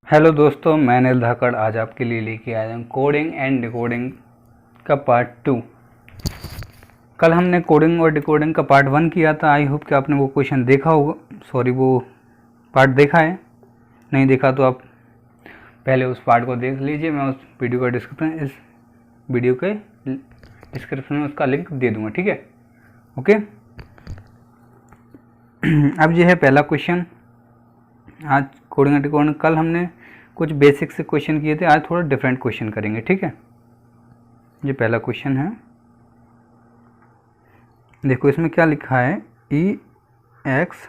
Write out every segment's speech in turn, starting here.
Hello दोस्तों, मैं अनिल धाकड़ आज आपके लिए लेके आया हूँ कोडिंग एंड डिकोडिंग का पार्ट 2। कल हमने कोडिंग और डिकोडिंग का पार्ट 1 किया था। आई होप कि आपने वो क्वेश्चन देखा होगा, वो पार्ट देखा है। नहीं देखा तो आप पहले उस पार्ट को देख लीजिए। मैं उस वीडियो का इस वीडियो के डिस्क्रिप्शन में उसका लिंक दे दूँगा, ठीक है। ओके, अब ये है पहला क्वेश्चन। आज कोडिंग एंड डिकोडिंग कल हमने कुछ बेसिक से क्वेश्चन किए थे, आज थोड़ा डिफरेंट क्वेश्चन करेंगे, ठीक है। ये पहला क्वेश्चन है, देखो इसमें क्या लिखा है। ई एक्स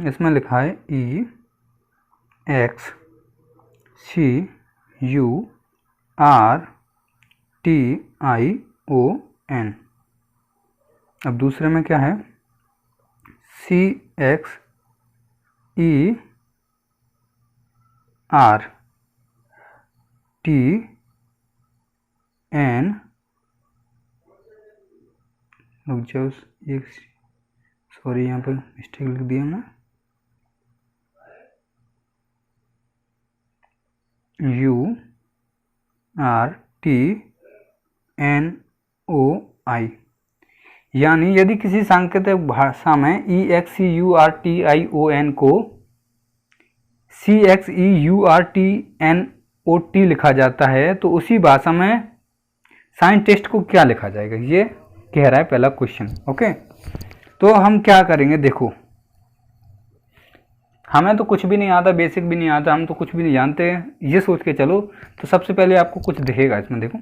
इसमें लिखा है E X C U R T I O N. अब दूसरे में क्या है, C X E R T N, रुक जाओ एक, सॉरी यहाँ पे मिस्टेक लिख दिया मैं, U R T N O I. यानी यदि किसी सांकेतिक भाषा में E X C U R T I O N को C X E U R T N O T लिखा जाता है तो उसी भाषा में साइंटिस्ट को क्या लिखा जाएगा, ये कह रहा है पहला क्वेश्चन। ओके, तो हम क्या करेंगे, देखो हमें तो कुछ भी नहीं आता, बेसिक भी नहीं आता, हम तो कुछ भी नहीं जानते हैं, ये सोच के चलो। तो सबसे पहले आपको कुछ दिखेगा इसमें, देखो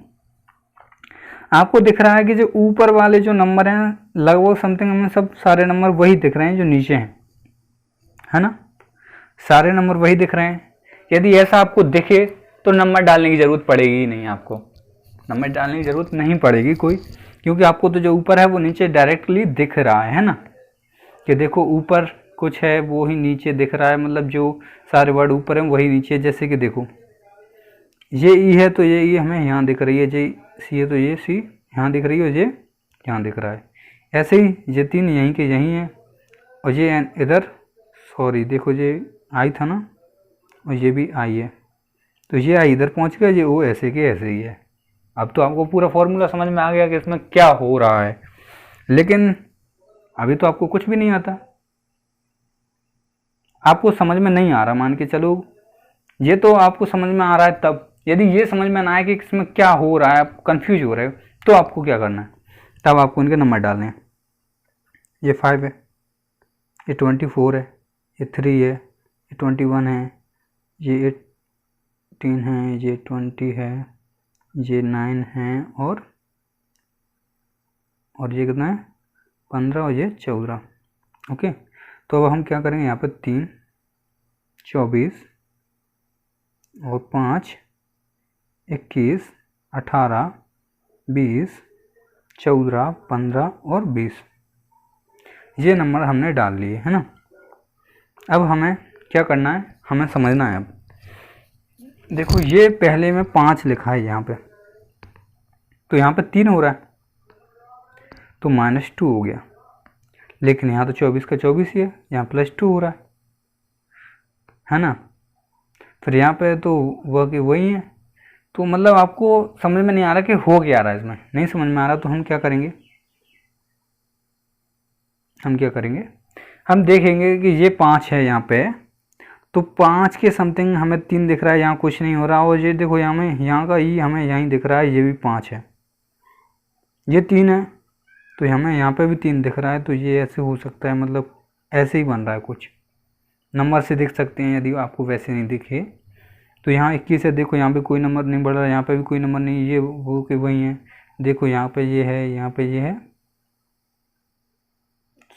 आपको दिख रहा है कि जो ऊपर वाले जो नंबर हैं लगभग समथिंग हमें सब सारे नंबर वही दिख रहे हैं जो नीचे हैं, है ना। सारे नंबर वही दिख रहे हैं। यदि ऐसा आपको दिखे तो नंबर डालने की ज़रूरत पड़ेगी ही नहीं, आपको नंबर डालने की ज़रूरत नहीं पड़ेगी कोई, क्योंकि आपको तो जो ऊपर है वो नीचे डायरेक्टली दिख रहा है ना। कि देखो ऊपर कुछ है वो ही नीचे दिख रहा है, मतलब जो सारे वर्ड ऊपर हैं वही नीचे। जैसे कि देखो ये ई है तो ये ई हमें यहाँ दिख रही है, जे सी है तो ये सी यहाँ दिख रही है, और ये यहाँ दिख रहा है। ऐसे ही ये तीन यहीं के यहीं हैं, और ये एन इधर, सॉरी देखो ये आई था ना, और ये भी आई है, तो ये आई इधर पहुँच गया, ये ओ ऐसे के ऐसे ही है। अब तो आपको पूरा फॉर्मूला समझ में आ गया कि इसमें क्या हो रहा है, लेकिन अभी तो आपको कुछ भी नहीं आता, आपको समझ में नहीं आ रहा। मान के चलो ये तो आपको समझ में आ रहा है तब, यदि ये समझ में ना आए कि इसमें क्या हो रहा है, आप कंफ्यूज हो रहे हो, तो आपको क्या करना है, तब आपको इनके नंबर डालने हैं। ये 5 है, ये 24 है, ये 3 है, ये 21 है, ये 18 है, ये 20 है, ये 9 है, और ये कितना है 15, और ये 14। ओके, तो अब हम क्या करेंगे, यहाँ पे 3, 24 और 5, 21, 18, 20, 14, 15 और 20, ये नंबर हमने डाल लिए, है ना। अब हमें क्या करना है, हमें समझना है। अब देखो ये पहले में 5 लिखा है यहाँ पे, तो यहाँ पे 3 हो रहा है, तो -2 हो गया। लेकिन यहाँ तो 24 का 24 ही है, यहाँ +2 हो रहा है ना। फिर यहाँ पे तो वह के वही है, तो मतलब आपको समझ में नहीं आ रहा कि हो क्या रहा है, इसमें नहीं समझ में आ रहा, तो हम क्या करेंगे, हम देखेंगे कि ये 5 है यहाँ पे, तो 5 के समथिंग हमें 3 दिख रहा है, यहाँ कुछ नहीं हो रहा। और ये देखो यहाँ में यहाँ का ई हमें यहीं दिख रहा है, ये भी 5 है, ये 3 है, तो हमें यहाँ पे भी 3 दिख रहा है। तो ये ऐसे हो सकता है, मतलब ऐसे ही बन रहा है, कुछ नंबर से देख सकते हैं। यदि आपको वैसे नहीं दिखे तो यहाँ 21 है, देखो यहाँ पे कोई नंबर नहीं बढ़ रहा है, यहाँ पे भी कोई नंबर नहीं, ये वो के वही है। देखो यहाँ पे ये है, यहाँ पे ये है,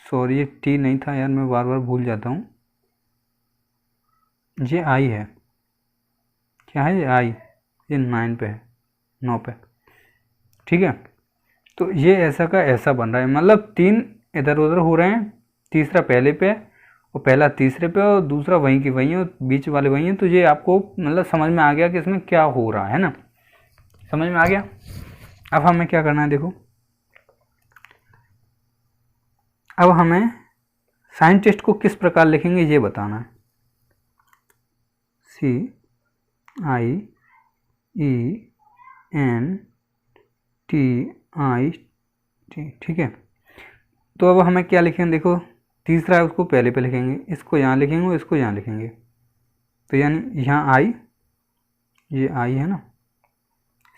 सॉरी ये टी नहीं था यार, मैं बार बार भूल जाता हूँ। ये आई है, क्या है ये आई, ये 9 पे है, 9 पे, ठीक है। तो ये ऐसा का ऐसा बन रहा है, मतलब 3 इधर उधर हो रहे हैं, तीसरा पहले पे और पहला तीसरे पे और दूसरा वहीं की वहीं और बीच वाले वहीं हैं। तो ये आपको मतलब समझ में आ गया कि इसमें क्या हो रहा है ना। समझ में आ गया। अब हमें क्या करना है, देखो अब हमें साइन टेस्ट को किस प्रकार लिखेंगे ये बताना है। CIENTIT, ठीक है। तो अब हमें क्या लिखेंगे, देखो तीसरा है उसको पहले पे लिखेंगे, इसको यहाँ लिखेंगे और इसको यहाँ लिखेंगे। तो यानी यहाँ आई, ये आई है ना,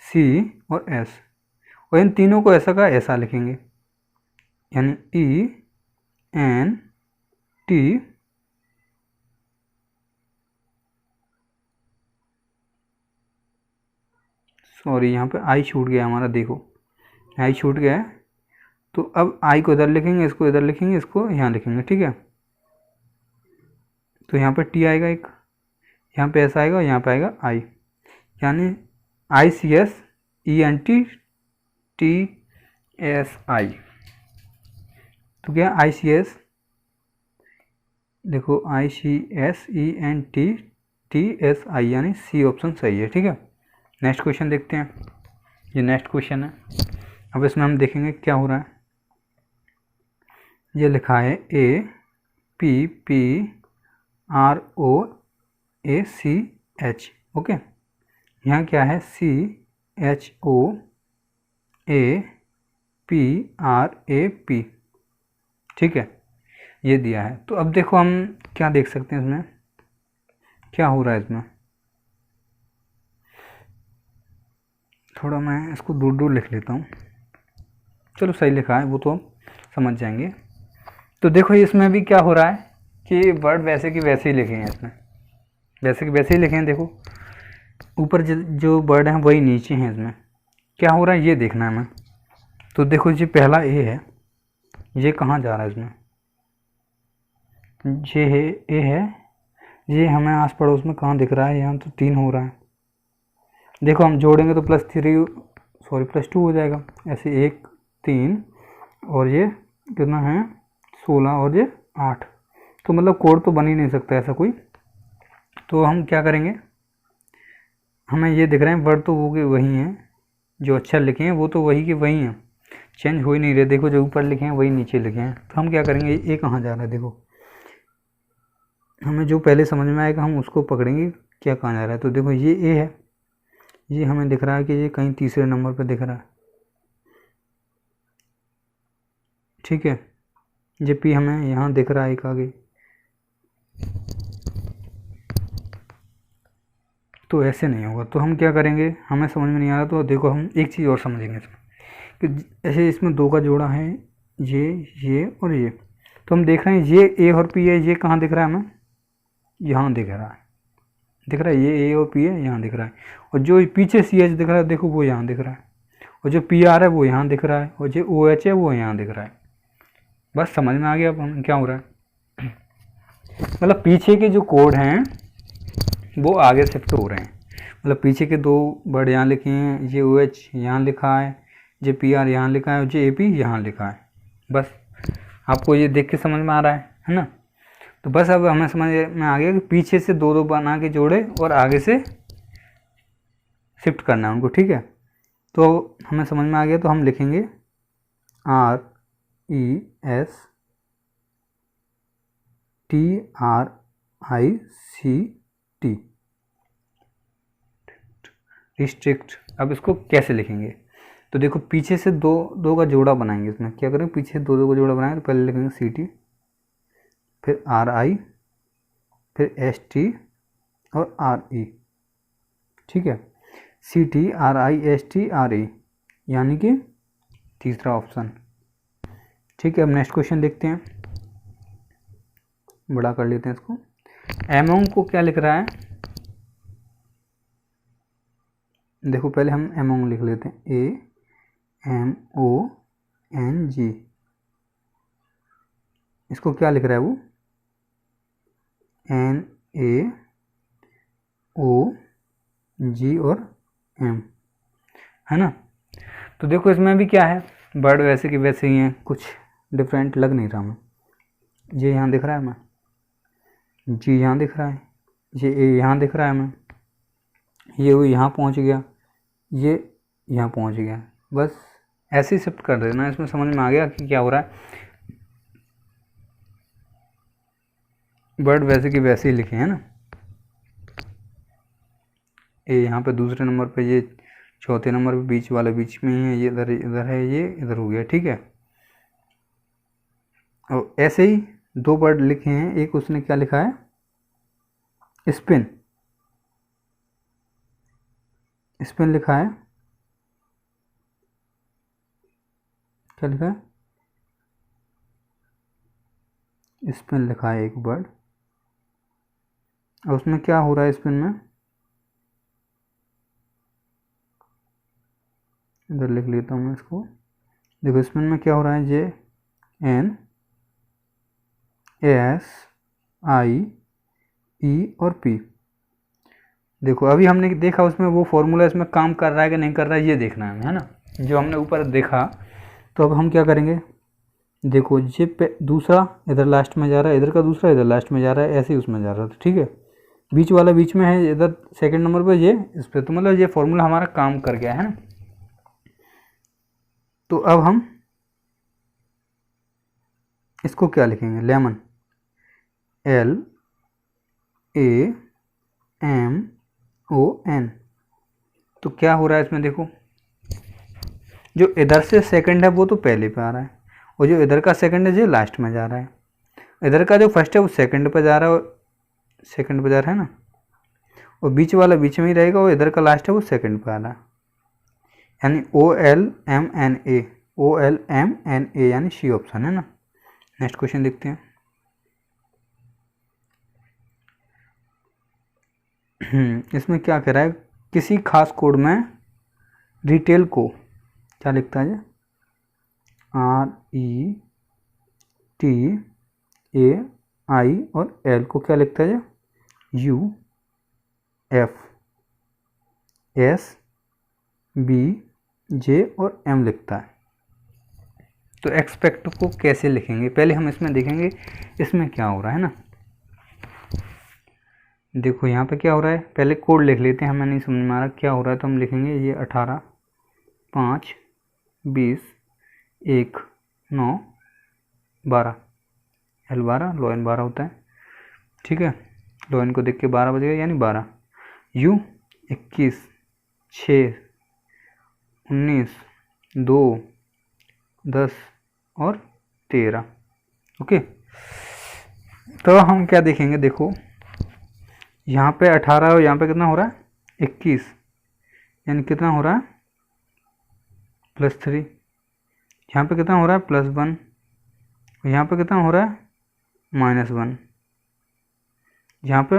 C और S, और इन तीनों को ऐसा का ऐसा लिखेंगे, यानी ENT सॉरी यहाँ पे आई छूट गया हमारा, देखो आई छूट गया है। तो अब आई को इधर लिखेंगे, इसको इधर लिखेंगे, इसको यहाँ लिखेंगे, ठीक है। तो यहाँ पे T आएगा एक, यहाँ पे S आएगा और यहाँ पे आएगा I, यानी ICSENTTSI। तो क्या ICS, देखो ICSENTTSI यानी C ऑप्शन सही है, ठीक है। नेक्स्ट क्वेश्चन देखते हैं, ये नेक्स्ट क्वेश्चन है। अब इसमें हम देखेंगे क्या हो रहा है। ये लिखा है APPROACH, ओके। यहाँ क्या है CHOAPRAP, ठीक है, ये दिया है। तो अब देखो हम क्या देख सकते हैं इसमें क्या हो रहा है। इसमें थोड़ा मैं इसको दूर दूर लिख लेता हूँ, चलो सही लिखा है वो तो हम समझ जाएंगे। तो देखो इसमें भी क्या हो रहा है कि वर्ड वैसे कि वैसे ही लिखे हैं, इसमें वैसे कि वैसे ही लिखे हैं। देखो ऊपर जो वर्ड हैं वही नीचे हैं, इसमें क्या हो रहा है ये देखना है हमें। तो देखो जी पहला ए है, ये कहाँ जा रहा है, इसमें ये है ए है, ये हमें आस पड़ोस में कहाँ दिख रहा है, यहाँ तो 3 हो रहा है। देखो हम जोड़ेंगे तो +2 हो जाएगा, ऐसे 1 3 और ये कितना है 16 और ये 8। तो मतलब कोड तो बन ही नहीं सकता ऐसा कोई। तो हम क्या करेंगे, हमें ये दिख रहे हैं वर्ड तो वो के वही हैं, जो अक्षर लिखे हैं वो तो वही के वही हैं, चेंज हो ही नहीं रहे। देखो जो ऊपर लिखे हैं वही नीचे लिखे हैं। तो हम क्या करेंगे, ये कहाँ जा रहा है, देखो हमें जो पहले समझ में आएगा हम उसको पकड़ेंगे क्या कहाँ जा रहा है। तो देखो ये ए है, ये हमें दिख रहा है कि ये कहीं तीसरे नंबर पर दिख रहा है, ठीक है। ये पी हमें यहाँ दिख रहा है एक आगे। तो ऐसे नहीं होगा। तो हम क्या करेंगे, हमें समझ में नहीं आ रहा तो देखो हम एक चीज़ और समझेंगे इसमें कि ऐसे इसमें 2 का जोड़ा है, ये और ये। तो हम देख रहे हैं ये ए और पी है, ये कहाँ दिख रहा है हमें, यहाँ दिख रहा है, ये ए और पी है यहाँ दिख रहा है। और जो पीछे सी एच दिख रहा है देखो वो यहाँ दिख रहा है, और जो पी आर है वो यहाँ दिख रहा है, और जो ओ एच है वो यहाँ दिख रहा है। बस समझ में आ गया अब हम क्या हो रहा है। मतलब पीछे के जो कोड हैं वो आगे शिफ्ट हो रहे हैं। मतलब पीछे के 2 वर्ड यहाँ लिखे हैं, ये ओ एच यहाँ लिखा है, जे पी आर यहाँ लिखा है और जे ए पी यहाँ लिखा है। बस आपको ये देख के समझ में आ रहा है ना। तो बस अब हमें समझ में आ गया कि पीछे से 2 बना के जोड़े और आगे से शिफ्ट करना है उनको, ठीक है। तो हमें समझ में आ गया। तो हम लिखेंगे RESTRICT, रिस्ट्रिक्ट। अब इसको कैसे लिखेंगे, तो देखो पीछे से 2 का जोड़ा बनाएंगे। इसमें क्या करेंगे, पीछे से 2 का जोड़ा बनाएंगे। तो पहले लिखेंगे CT, फिर RI, फिर ST और RE, ठीक है। CT RI ST RE यानी कि तीसरा ऑप्शन, ठीक है। अब नेक्स्ट क्वेश्चन देखते हैं, बड़ा कर लेते हैं इसको। एमोंग को क्या लिख रहा है, देखो पहले हम एमोंग लिख लेते हैं, AMONG। इसको क्या लिख रहा है वो, NAOG और M, है ना। तो देखो इसमें भी क्या है, वर्ड वैसे कि वैसे ही हैं, कुछ डिफरेंट लग नहीं रहा हमें। ये यहाँ दिख रहा है हमें, जी यहाँ दिख रहा है, ये ए यहाँ दिख रहा है हमें, ये वो यहाँ पहुँच गया, ये यहाँ पहुँच गया। बस ऐसे ही शिफ्ट कर देना, इसमें समझ में आ गया कि क्या हो रहा है। वर्ड वैसे की वैसे ही लिखे हैं ना। ये यहाँ पे दूसरे नंबर पे, ये चौथे नंबर पे बीच वाला बीच में ही है, ये इधर इधर है, ये इधर हो गया, ठीक है। और ऐसे ही दो वर्ड लिखे हैं। एक उसने क्या लिखा है, स्पिन, स्पिन लिखा है। क्या लिखा है, स्पिन लिखा है एक वर्ड। और उसमें क्या हो रहा है स्पिन में, इधर लिख लेता हूँ मैं इसको। देखो स्पिन में क्या हो रहा है, JNSIE और P। देखो अभी हमने देखा उसमें वो फॉर्मूला इसमें काम कर रहा है कि नहीं कर रहा है, ये देखना है ना, जो हमने ऊपर देखा। तो अब हम क्या करेंगे, देखो ये पे दूसरा इधर लास्ट में जा रहा है, इधर का दूसरा इधर लास्ट में जा रहा है, ऐसे ही उसमें जा रहा था, ठीक है। बीच वाला बीच में है, इधर सेकंड नंबर पे ये इस पर, तो मतलब ये फॉर्मूला हमारा काम कर गया है ना। तो अब हम इसको क्या लिखेंगे, लेमन, LAMON। तो क्या हो रहा है इसमें, देखो जो इधर से सेकंड है वो तो पहले पे आ रहा है, और जो इधर का सेकंड है ये लास्ट में जा रहा है। इधर का जो फर्स्ट है वो सेकंड पे जा रहा है, सेकंड पे जा रहा है ना, और बीच वाला बीच में ही रहेगा, और इधर का लास्ट है वो सेकंड पे आ रहा है, यानी OLMNA यानी सी ऑप्शन है ना। नेक्स्ट क्वेश्चन देखते हैं। इसमें क्या कह रहा है, किसी खास कोड में रिटेल को क्या लिखता है, RETAI और L को क्या लिखता है, UFSBJ और M लिखता है। तो एक्सपेक्ट को कैसे लिखेंगे, पहले हम इसमें देखेंगे इसमें क्या हो रहा है ना। देखो यहाँ पे क्या हो रहा है, पहले कोड लिख लेते हैं, हमें नहीं समझ में आ रहा क्या हो रहा है। तो हम लिखेंगे ये 18 5 20 1 9 12, L12 लो N 12 होता है, ठीक है। लो N को देख के 12 बजेगा यानी 12, U 21 6 19 2 10 और 13, ओके। तो हम क्या देखेंगे, देखो यहाँ पे 18 और यहाँ पे कितना हो रहा है 21, यानी कितना हो रहा है +3। यहाँ पे कितना हो रहा है +1, यहाँ पे कितना हो रहा है -1, यहाँ पे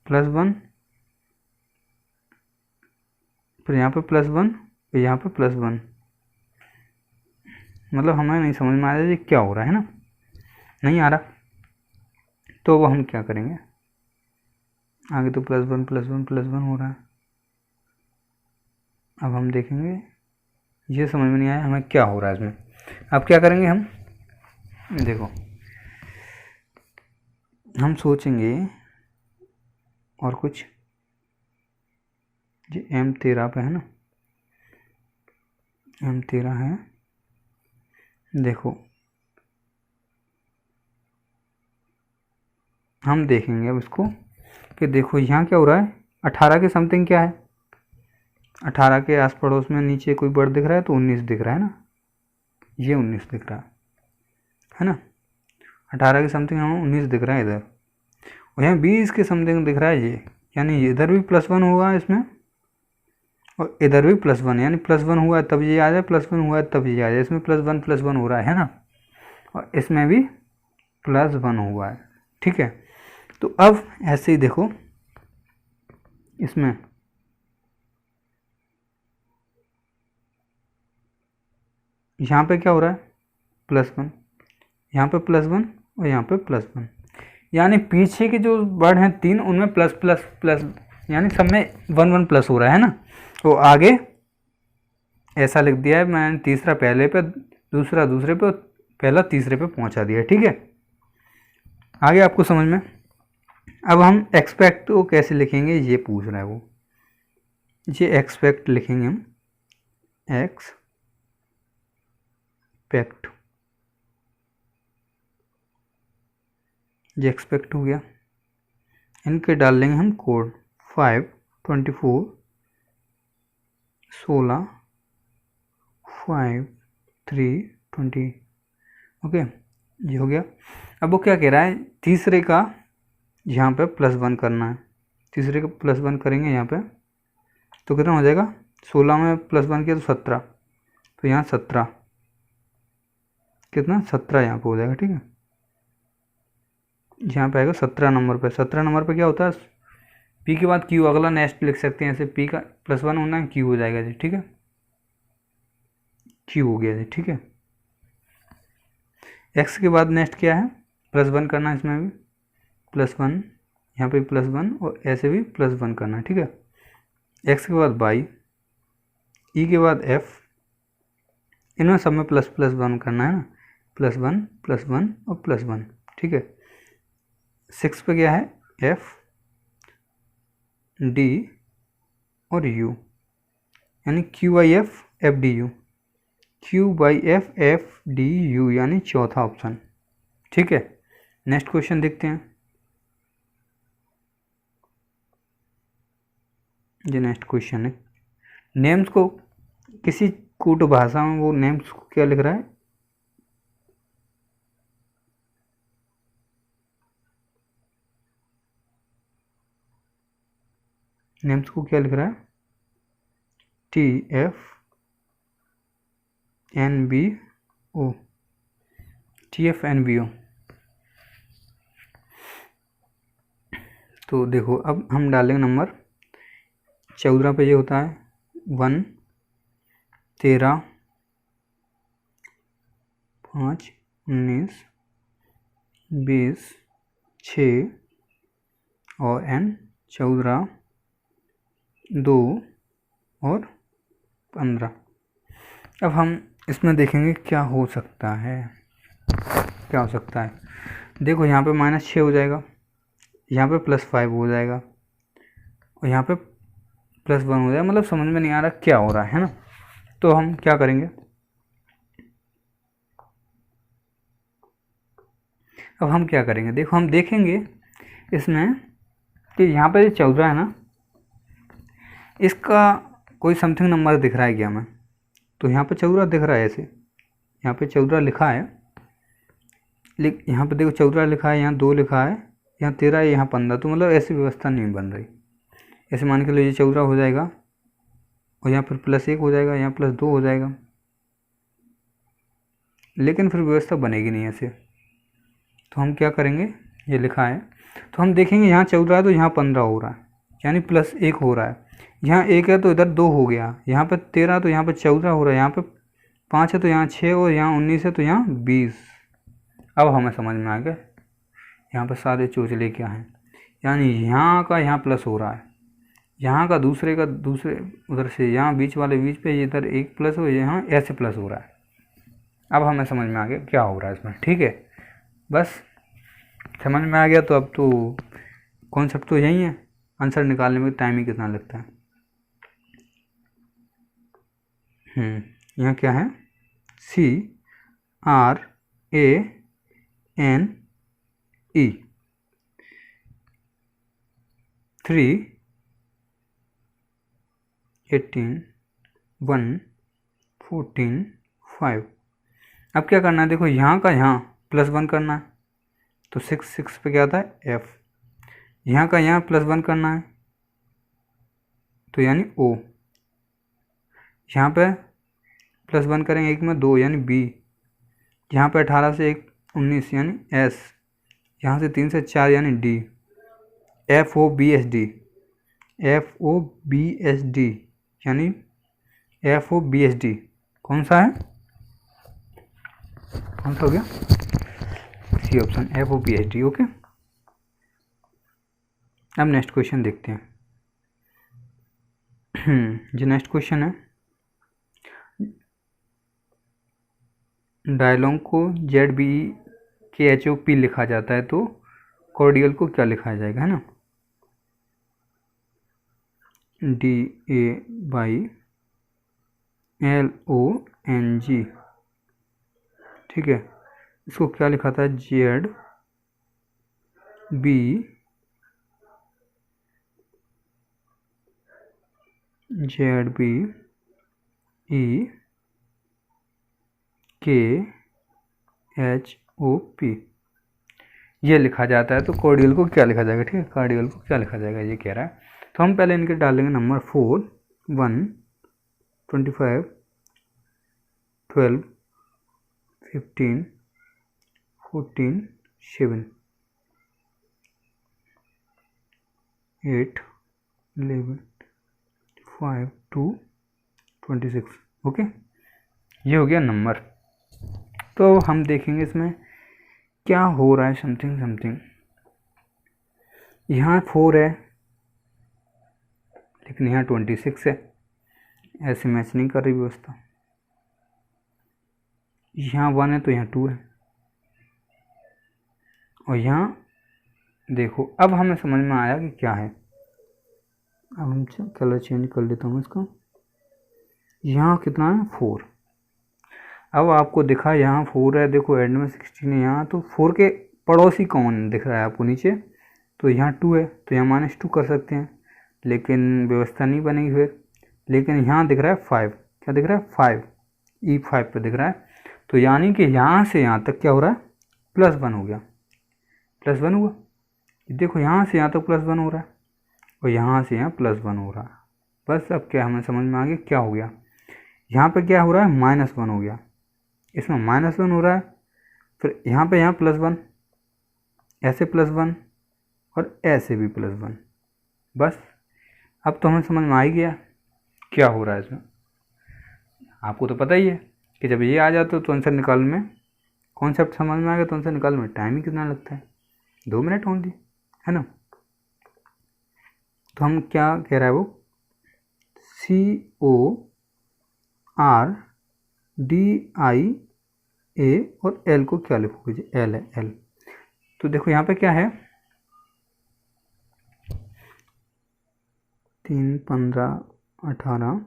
+1, फिर यहाँ पे +1, फिर यहाँ पे +1। मतलब हमें नहीं समझ में आ रहा है क्या हो रहा है ना, नहीं आ रहा। तो वो हम क्या करेंगे, आगे तो +1 +1 +1 हो रहा है। अब हम देखेंगे, ये समझ में नहीं आया हमें क्या हो रहा है इसमें। अब क्या करेंगे हम, देखो हम सोचेंगे और कुछ, ये M13 पे है ना, M13 है। देखो हम देखेंगे अब इसको कि देखो यहाँ क्या हो रहा है, 18 के समथिंग क्या है, 18 के आस पड़ोस में नीचे कोई वर्ड दिख रहा है तो 19 दिख रहा है ना, ये 19 दिख रहा है ना। 18 के समथिंग हमें 19 दिख रहा है इधर, और यहाँ 20 के समथिंग दिख रहा है ये, यानी इधर भी +1 हुआ इसमें और इधर भी +1, यानी +1 हुआ है तब ये आ जाए, +1 हुआ है तब ये आ जाए। इसमें +1 हो रहा है ना, और इसमें भी +1 हुआ है, ठीक है। तो अब ऐसे ही देखो इसमें यहाँ पे क्या हो रहा है +1, यहाँ पे +1 और यहाँ पे +1, यानी पीछे के जो वर्ड हैं 3 उनमें प्लस प्लस प्लस, यानी सब में 1 1 प्लस हो रहा है ना। तो आगे ऐसा लिख दिया है मैंने, तीसरा पहले पे, दूसरा दूसरे पे, पहला तीसरे पे पहुंचा दिया, ठीक है। आगे आपको समझ में। अब हम एक्सपेक्ट को कैसे लिखेंगे ये पूछ रहा है वो, ये एक्सपेक्ट लिखेंगे हम एक्सपेक्ट, ये एक्सपेक्ट हो गया। इनके डाल लेंगे हम कोड 5, 24, 16, 5, 3, 20। ओके, ये हो गया। अब वो क्या कह रहा है, तीसरे का यहाँ पे +1 करना है। तीसरे का +1 करेंगे यहाँ पे तो कितना हो जाएगा, 16 में +1 किया तो 17, तो यहाँ 17, कितना 17 यहाँ पे हो जाएगा। ठीक है, यहाँ पे आएगा 17 नंबर पे। 17 नंबर पे क्या होता है, पी के बाद क्यू, अगला नेक्स्ट लिख सकते हैं ऐसे, पी का +1 होना है, क्यू हो जाएगा जी। ठीक है, क्यू हो गया जी। ठीक है, एक्स के बाद नेक्स्ट क्या है, +1 करना है, इसमें भी +1, यहाँ पे +1 और ऐसे भी +1 करना है। ठीक है, एक्स के बाद वाई, ई के बाद एफ, इनमें सब में ++1 करना है ना, +1, +1 और +1। ठीक है, 6 पे क्या है, एफ, डी और यू, यानी QIF FDU, QYF FDU यानी चौथा ऑप्शन। ठीक है, नेक्स्ट क्वेश्चन देखते हैं। ये नेक्स्ट क्वेश्चन है, नेम्स को किसी कूट भाषा में वो नेम्स को क्या लिख रहा है, नेम्स को क्या लिख रहा है, TFNBO, TFNBO। तो देखो अब हम डालेंगे नंबर 14 पे, ये होता है 1, 13, 5, 19, 20, 6 और N 14, 2 और 15। अब हम इसमें देखेंगे क्या हो सकता है, क्या हो सकता है। देखो यहाँ पे -6 हो जाएगा, यहाँ पे +5 हो जाएगा और यहाँ पे +1 हो जाएगा, मतलब समझ में नहीं आ रहा क्या हो रहा है ना। तो हम क्या करेंगे, अब हम क्या करेंगे, देखो हम देखेंगे इसमें कि यहाँ पे 14 है ना, इसका कोई समथिंग नंबर दिख रहा है क्या हमें, तो यहाँ पे 14 दिख रहा है ऐसे, यहाँ पे 14 लिखा है, यहाँ पे देखो 14 लिखा है, यहाँ 2 लिखा है, यहाँ 13 है, यहाँ 15, तो मतलब ऐसी व्यवस्था नहीं बन रही। ऐसे मान के लीजिए 14 हो जाएगा और यहाँ फिर +1 हो जाएगा, यहाँ +2 हो जाएगा, लेकिन फिर व्यवस्था बनेगी नहीं ऐसे। तो हम क्या करेंगे, ये लिखा है तो हम देखेंगे यहाँ 14 है तो यहाँ 15 हो रहा है, यानी +1 हो रहा है, यहाँ 1 है तो इधर 2 हो गया, यहाँ पे 13 तो यहाँ पे 14 हो रहा है, यहाँ पे 5 है तो यहाँ 6 और यहाँ 19 है तो यहाँ 20। अब हमें समझ में आ गया यहाँ पे सारे चोचले क्या हैं, यानी यहाँ का यहाँ प्लस हो रहा है, यहाँ का दूसरे उधर से यहाँ बीच वाले बीच पे इधर 1 प्लस हो, यहाँ ऐसे प्लस हो रहा है। अब हमें समझ में आ गया क्या हो रहा है इसमें। ठीक है, बस समझ में आ गया तो अब तो कॉन्सेप्ट तो यही है, आंसर निकालने में टाइम ही कितना लगता है। यहाँ क्या है, CRANE 3, 18, 1, 14, 5। अब क्या करना है, देखो यहाँ का यहाँ +1 करना है तो 6 पे क्या आता है F, यहाँ का यहाँ +1 करना है तो यानी O, यहाँ पे +1 करेंगे 1 में 2 यानी B, यहाँ पे 18 से 1 19 यानी S, यहाँ से 3 से 4 यानी D, FOBSD यानी FOBSD कौन सा है, कौन सा हो गया, सी ऑप्शन FOBSD। ओके, अब नेक्स्ट क्वेश्चन देखते हैं। जो नेक्स्ट क्वेश्चन है, डायलॉग को ZBKHOP लिखा जाता है तो कॉर्डियल को क्या लिखा जाएगा, है ना, DAY LONG, ठीक है। इसको क्या लिखा था, ZBEKHOP ये लिखा जाता है। तो कार्डियल को क्या लिखा जाएगा, ठीक है, कार्डियल को क्या लिखा जाएगा ये कह रहा है। तो हम पहले इनके डालेंगे नंबर 4, 1, 25, 12, 15, 14, 7, 8, 11, 5, 2, 26, ओके। ये हो गया नंबर। तो हम देखेंगे इसमें क्या हो रहा है, समथिंग। यहाँ 4 है लेकिन यहाँ 26 है, ऐसे मैच नहीं कर रही व्यवस्था। यहाँ 1 है तो यहाँ 2 है, और यहाँ देखो अब हमें समझ में आया कि क्या है। अब हम कलर चेंज कर लेता हूँ इसका। यहाँ कितना है, 4। अब आपको दिखा यहाँ 4 है, देखो एंड में 16 है यहाँ, तो 4 के पड़ोसी कौन दिख रहा है आपको नीचे, तो यहाँ 2 है, तो यहाँ -2 कर सकते हैं, लेकिन व्यवस्था नहीं बनेगी फिर। लेकिन यहाँ दिख रहा है 5, क्या दिख रहा है, 5, E5 पे दिख रहा है। तो यानी कि यहाँ से यहाँ तक क्या हो रहा है, +1 हो गया, +1 हुआ। देखो यहाँ से यहाँ तक +1 हो रहा है, और यहाँ से यहाँ +1 हो रहा है। बस अब क्या हमें समझ में आ गया क्या हो गया। यहाँ पे क्या हो रहा है, -1 हो गया, इसमें -1 हो रहा है, फिर यहाँ पे यहाँ +1, ऐसे +1, और ऐसे भी +1। बस अब तो हमें समझ में आ ही गया क्या हो रहा है इसमें। आपको तो पता ही है कि जब ये आ जाता तो आंसर निकालने में, कॉन्सेप्ट समझ में आ गया तो आंसर निकालने में टाइम ही कितना लगता है, 2 मिनट ओनली, है ना। तो हम क्या कह रहा है वो, CORDIA और L को क्या लिखोगे जी, L है, L। तो देखो यहाँ पे क्या है, 3, 15, 18,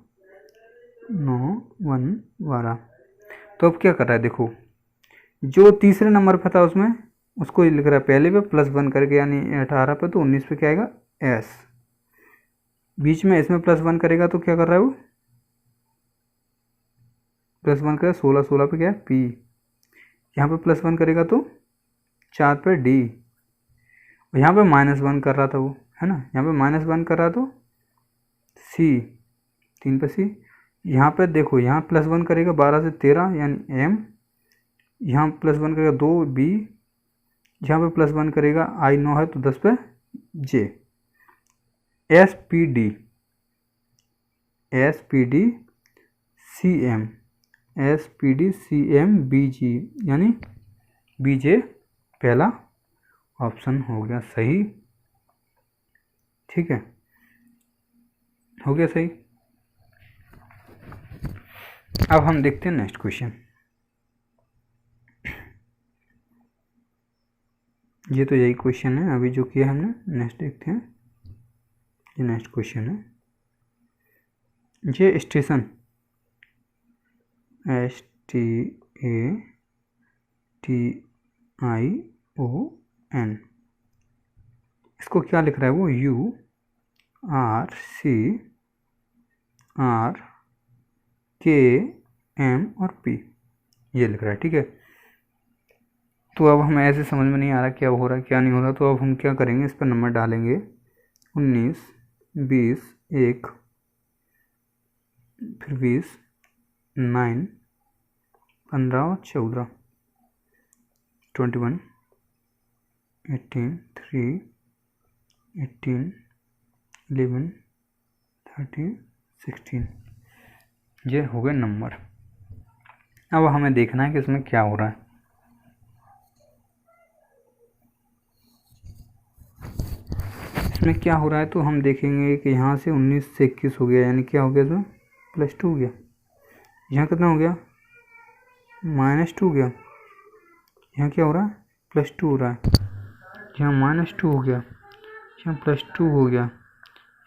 9, 1, 12। तो अब क्या कर रहा है, देखो जो तीसरे नंबर पर था उसमें उसको लिख रहा है पहले पे +1 करके, यानी 18 पे, तो 19 पे क्या आएगा, S। बीच में इसमें +1 करेगा तो क्या कर रहा है वो, +1 करेगा, 16 पे क्या है, P। यहाँ पे +1 करेगा तो 4 पे D, और यहाँ पे -1 कर रहा था वो, है ना, यहाँ पे -1 कर रहा तो C, 3 पे C। यहाँ पे देखो यहाँ +1 करेगा 12 से 13 यानी M, यहाँ +1 करेगा 2 B, यहाँ पे +1 करेगा I 9 है तो 10 पे J। SPD CM, SPD CM BG, यानी BJ पहला ऑप्शन हो गया सही, ठीक है, हो गया सही। अब हम देखते हैं नेक्स्ट क्वेश्चन। ये तो यही क्वेश्चन है अभी जो किया हमने, नेक्स्ट देखते हैं। ये नेक्स्ट क्वेश्चन है, ये स्टेशन STATION, इसको क्या लिख रहा है वो, URCRKM और P ये लिख रहा है, ठीक है। तो अब हमें ऐसे समझ में नहीं आ रहा क्या हो रहा है क्या नहीं हो रहा, तो अब हम क्या करेंगे, इस पर नंबर डालेंगे 19, 20, 1, फिर 20, 9, 15 और 14, 21, 18, 3, 18, 11, 13, 16, ये हो गए नंबर। अब हमें देखना है कि इसमें क्या हो रहा है। इसमें क्या हो रहा है तो हम देखेंगे कि यहाँ से 19 से 21 हो गया, यानी क्या हो गया, इसमें +2 हो गया। यहाँ कितना हो गया, -2 हो गया। यहाँ क्या हो रहा है, +2 हो रहा है। यहाँ -2 हो गया, यहाँ +2 हो गया,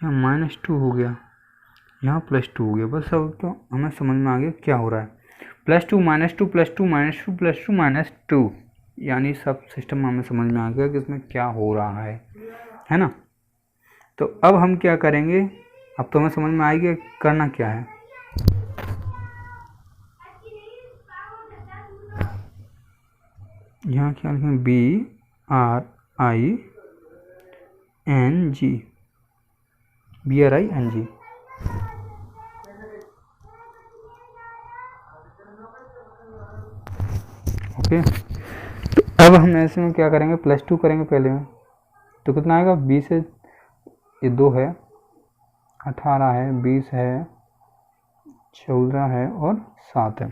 यहाँ -2 हो गया, यहाँ +2 हो गया। बस अब तो हमें समझ में आ गया क्या हो रहा है। +2 -2 +2 -2 +2 -2, यानी सब सिस्टम हमें समझ में आ गया कि इसमें क्या हो रहा है ना। तो अब हम क्या करेंगे, अब तो हमें समझ में आएगी करना क्या है। यहाँ क्या लिखें, BRING। ओके, तो अब हम ऐसे में क्या करेंगे, +2 करेंगे पहले में, तो कितना आएगा, 20 है, ये 2 है, 18 है, 20 है, 14 है और 7 है,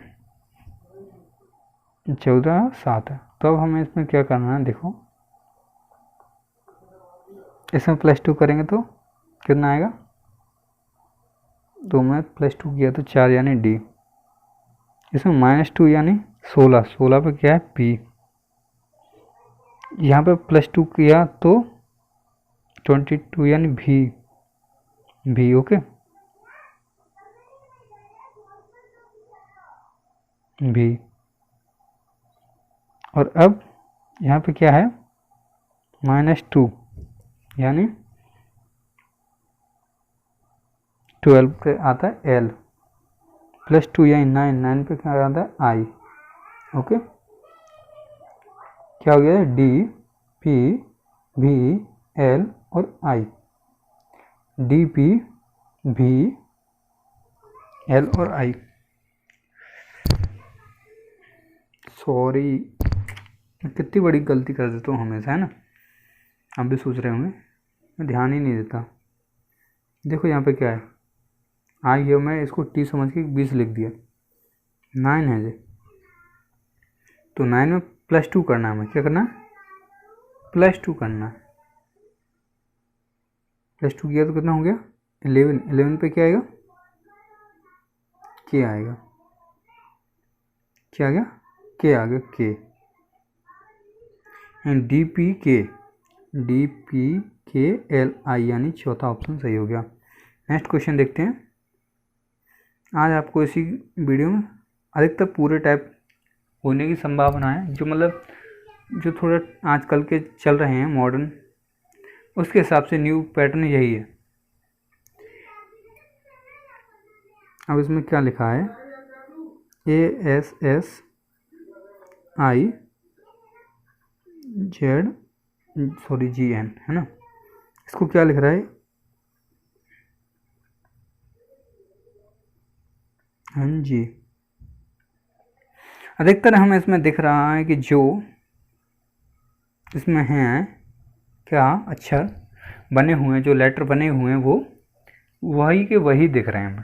14 7 है। तो अब हमें इसमें क्या करना है, देखो इसमें +2 करेंगे तो कितना आएगा, तो मैं +2 किया तो 4 यानी D, इसमें -2 यानी 16, 16 पे क्या है P, यहाँ पे +2 किया तो 22 यानी V। Okay, V। और अब यहाँ पे क्या है, -2 यानी 12 पे आता है L, +2 यानी 9 पे क्या आता है I। ओके, क्या हो गया, D P V L और I, DP V L और I। सॉरी, कितनी बड़ी गलती कर देता हूँ हमेशा, है ना। आप भी सोच रहे होंगे मैं ध्यान ही नहीं देता। देखो यहाँ पे क्या है, आई है, मैं इसको T समझ के 20 लिख दिया, 9 है जी, तो 9 में +2 करना है, हमें क्या करना है, +2 करना है। +2 किया तो कितना हो गया, 11, 11 पे क्या आएगा, K आएगा, क्या आ गया, K आ गया, K एंड DPKLI यानी चौथा ऑप्शन सही हो गया। नेक्स्ट क्वेश्चन देखते हैं। आज आपको इसी वीडियो में अधिकतर पूरे टाइप होने की संभावना है, जो मतलब जो थोड़ा आजकल के चल रहे हैं मॉडर्न, उसके हिसाब से न्यू पैटर्न यही है। अब इसमें क्या लिखा है, GN है ना, इसको क्या लिख रहा है, NG। अधिकतर हमें इसमें दिख रहा है कि जो इसमें हैं क्या अक्षर बने हुए हैं, जो लेटर बने हुए हैं, वो वही के वही दिख रहे हैं हमें।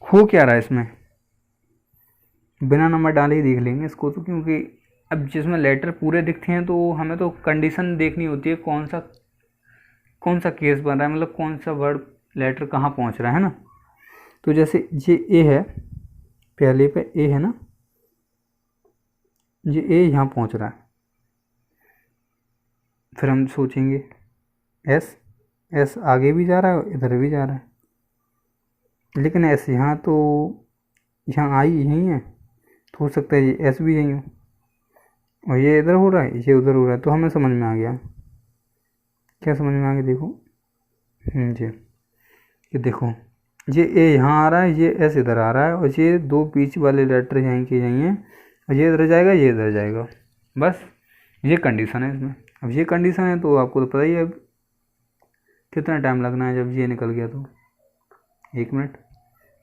हो क्या रहा है इसमें, बिना नंबर डाले ही देख लेंगे इसको तो, क्योंकि अब जिसमें लेटर पूरे दिखते हैं तो हमें तो कंडीशन देखनी होती है, कौन सा केस बन रहा है, मतलब कौन सा वर्ड लेटर कहाँ पहुँच रहा है ना। तो जैसे ये ए है, पहले पे ए है ना, ये ए यहाँ पहुँच रहा है, फिर हम सोचेंगे एस आगे भी जा रहा है इधर भी जा रहा है, लेकिन एस यहाँ तो यहाँ आई यहीं है, तो हो सकता है ये एस भी यहीं हो, और ये इधर हो रहा है, ये उधर हो रहा है। तो हमें समझ में आ गया, क्या समझ में आ गया, देखो जी, ये देखो ये ए यहाँ आ रहा है, ये एस इधर आ रहा है, और ये दो बीच वाले लेटर यहीं के यहीं हैं, और ये इधर जाएगा ये इधर जाएगा, बस ये कंडीशन है इसमें। अब ये कंडीशन है तो आपको तो पता ही है अब कितना टाइम लगना है, जब ये निकल गया तो 1 मिनट,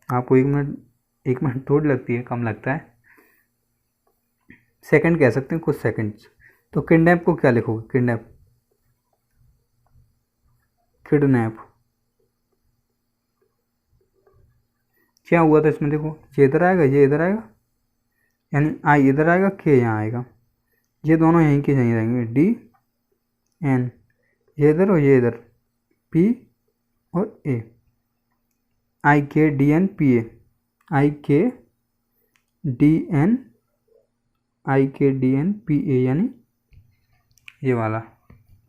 आपको 1 मिनट थोड़ी लगती है, कम लगता है, सेकंड कह सकते हैं, कुछ सेकंड्स। तो किडनैप को क्या लिखोगे, किडनैप क्या हुआ था इसमें, देखो ये इधर आएगा ये इधर आएगा, यानी आई इधर आएगा के यहाँ आएगा, ये दोनों यहीं के यहीं रहेंगे, DN, ये इधर और ये इधर P और A, IKDN PA, IKDN PA, यानी ये वाला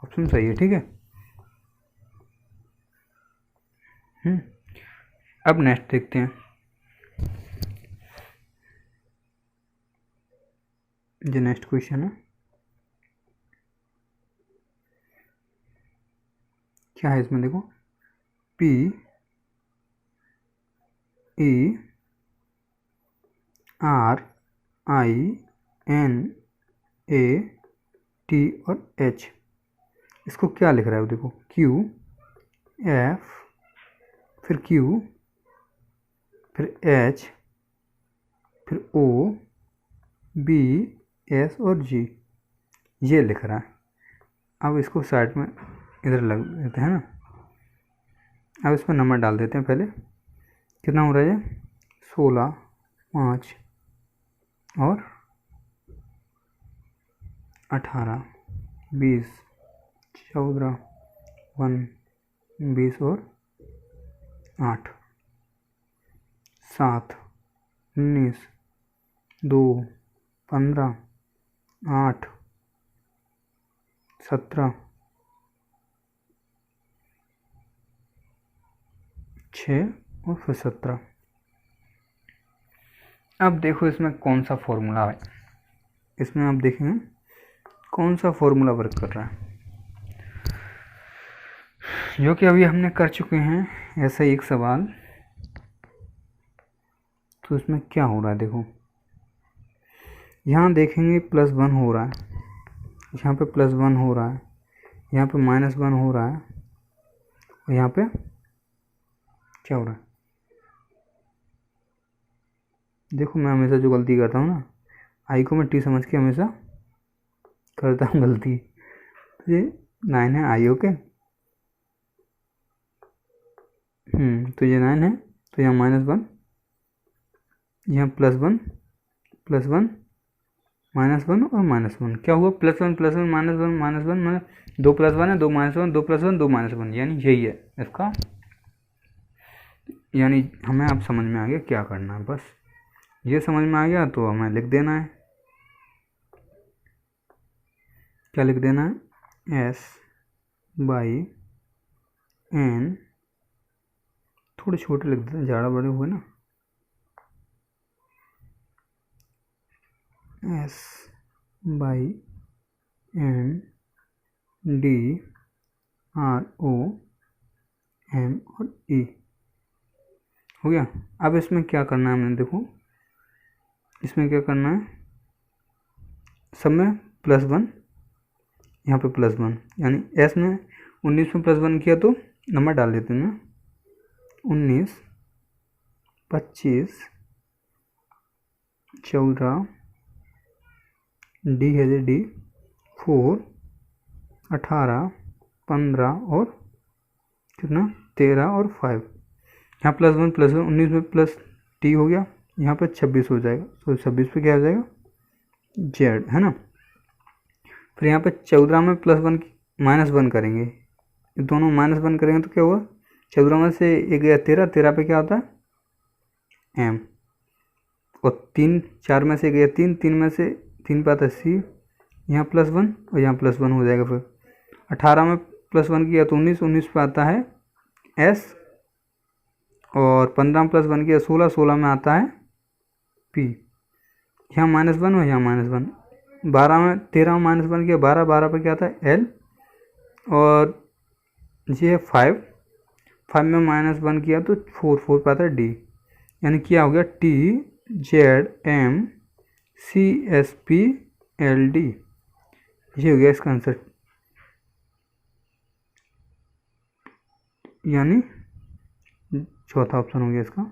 ऑप्शन सही है, ठीक है। अब नेक्स्ट देखते हैं, जो नेक्स्ट क्वेश्चन है क्या है इसमें देखो, P E R I N A T और H, इसको क्या लिख रहा है देखो, Q F फिर Q फिर H फिर O B S और G, ये लिख रहा है। अब इसको साइड में इधर लग देते हैं ना। अब इस पर नंबर डाल देते हैं पहले, कितना हो रहा है ये 16 5 और 18 20 14 1 20 और 8 7 19 2 15 8 17 6 और फिर 17। अब देखो इसमें कौन सा फॉर्मूला है, इसमें आप देखेंगे कौन सा फॉर्मूला वर्क कर रहा है, जो कि अभी हमने कर चुके हैं ऐसा ही एक सवाल। तो इसमें क्या हो रहा है देखो, यहाँ देखेंगे +1 हो रहा है, यहाँ पे +1 हो रहा है, यहाँ पे -1 हो रहा है, और यहाँ पे क्या हो रहा है। देखो मैं हमेशा जो गलती करता हूँ ना, आई को मैं टी समझ के हमेशा करता हूँ गलती। तो ये 9 है आई, ओके। तो ये 9 है, तो यहाँ -1, यहाँ +1 +1 -1 और -1, क्या हुआ +1 +1 -1 -1 मतलब 2 +1 है 2 -1 2 +1 2 -1, यानी यही है इसका, यानी हमें अब समझ में आ गया क्या करना है। बस ये समझ में आ गया तो हमें लिख देना है, क्या लिख देना है, S/N, थोड़े छोटे लिख देते हैं, ज़्यादा बड़े हुए ना, S/N/D/R/O/M और E हो गया। अब इसमें क्या करना है हमने देखो, इसमें क्या करना है, सब में +1, यहाँ पे +1, यानी S में 19 में +1 किया तो नंबर डाल देते हैं 19 25 14 D है D 4 18 15 और कितना 13 और 5, यहाँ +1 +1 19 में +T हो गया, यहाँ पे 26 हो जाएगा, तो 26 पे क्या हो जाएगा Z, है ना। फिर यहाँ पे 14 में +1 -1 करेंगे, दोनों -1 करेंगे तो क्या हुआ, 14 में से एक गया 13, 13 पे क्या होता है M, और 3 4 में से गया 3, 3 में से 3 पे आता है C, यहाँ +1 और यहाँ +1 हो जाएगा। फिर 18 में +1 किया तो 19, 19 पे आता है S, और 15 में +1 किया 16, 16 में आता है P, यहाँ -1 और यहाँ -1, 12 में 13 में -1 किया 12, 12 पे क्या आता है L, और ये है 5, 5 में -1 किया तो 4, 4 पे आता है D, यानी क्या हो गया TZMCSPLD, ये हो गया इसका आंसर, यानी चौथा ऑप्शन हो गया इसका।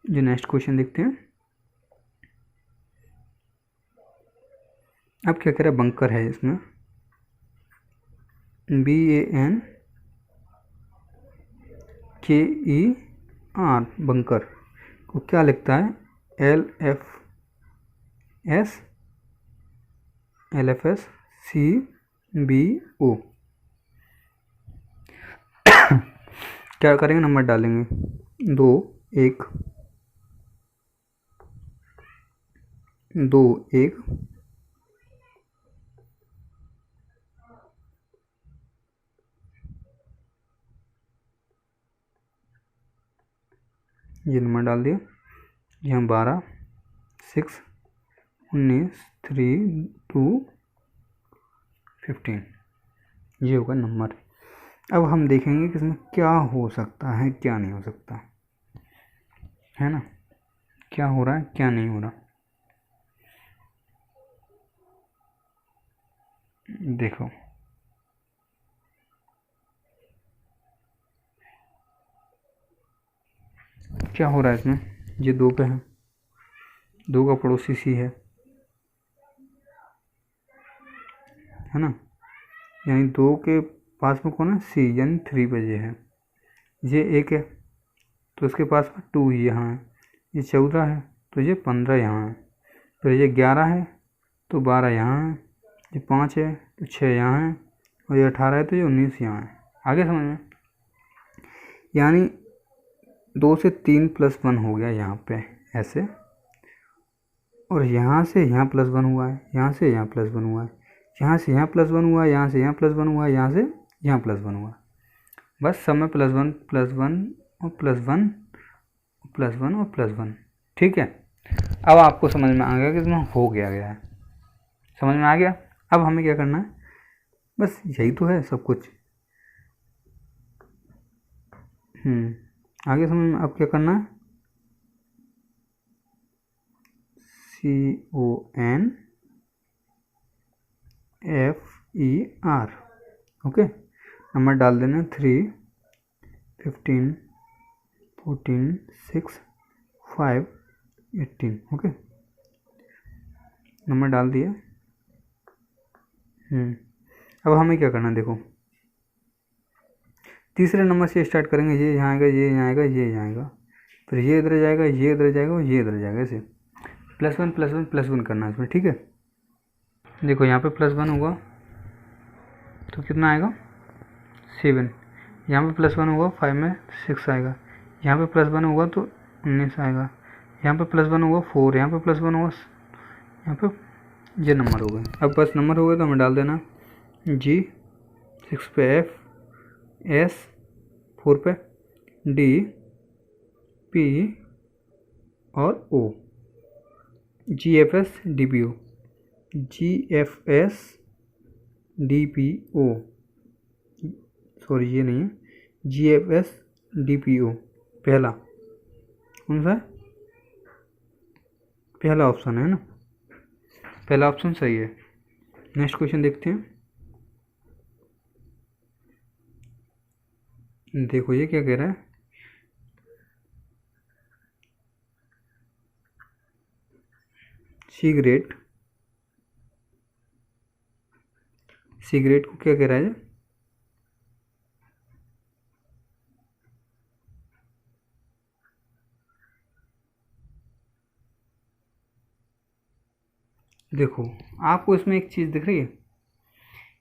जो नेक्स्ट क्वेश्चन देखते हैं, अब क्या कह रहा है, बंकर है इसमें BANKER, बंकर को क्या लिखता है LFS CBO, क्या करेंगे नंबर डालेंगे 2 1 2 1 2 ये नंबर डाल दिया, यहाँ 12, 6, 19, 3, 2, 15, ये होगा नंबर। अब हम देखेंगे कि इसमें क्या हो सकता है क्या नहीं हो सकता, है ना, क्या हो रहा है क्या नहीं हो रहा। देखो क्या हो रहा है इसमें, ये 2 पे है, 2 का पड़ोसी सी है ना, यानी 2 के पास में कौन है, सी, यानी 3 पे ये है, ये 1 है तो इसके पास में 2 ही यहाँ है, ये 14 है तो ये 15 यहाँ है, फिर ये 11 है तो 12 यहाँ है, ये 5 है तो 6 यहाँ है, और ये 18 है तो ये 19 यहाँ है। आगे समझ में, यानी 2 से 3 + 1 हो गया यहाँ पे ऐसे, और यहाँ से यहाँ +1 हुआ है, यहाँ से यहाँ +1 हुआ है, यहाँ से यहाँ +1 हुआ है, यहाँ से यहाँ +1 हुआ है, यहाँ से यहाँ +1 हुआ, बस सब में +1 +1 और +1 +1 और +1। ठीक है, अब आपको समझ में आ गया कि इसमें हो गया है, समझ में आ गया। अब हमें क्या करना है, बस यही तो है सब कुछ। आगे समझ में, अब क्या करना है, CONFER, ओके, नंबर डाल देना 3, 15, 14, 6, 5, 18, ओके, नंबर डाल दिया। अब हमें क्या करना है, देखो तीसरे नंबर से स्टार्ट करेंगे, ये यहाँ आएगा, ये यहाँ आएगा, ये यहाँ आएगा, फिर ये इधर जाएगा, ये इधर जाएगा और ये इधर जाएगा, ऐसे +1 +1 +1 करना है इसमें। ठीक है, देखो यहाँ पे +1 होगा तो कितना आएगा 7, यहाँ पे +1 होगा 5 में 6 आएगा, यहाँ पे +1 होगा तो 19 आएगा, यहाँ पे +1 होगा 4, यहाँ पे +1 होगा, यहाँ पे ये नंबर हो गए। अब बस नंबर हो गए तो हमें डाल देना G, 6 पे F, S, 4 पे D, P और O, GFS DPO, GFS DPO, sorry ये नहीं है, GFS DPO पहला कौन सा है, पहला ऑप्शन है ना, पहला ऑप्शन सही है। नेक्स्ट क्वेश्चन देखते हैं, देखो ये क्या कह रहा है, सिगरेट को क्या कह रहा है, देखो आपको इसमें एक चीज़ दिख रही है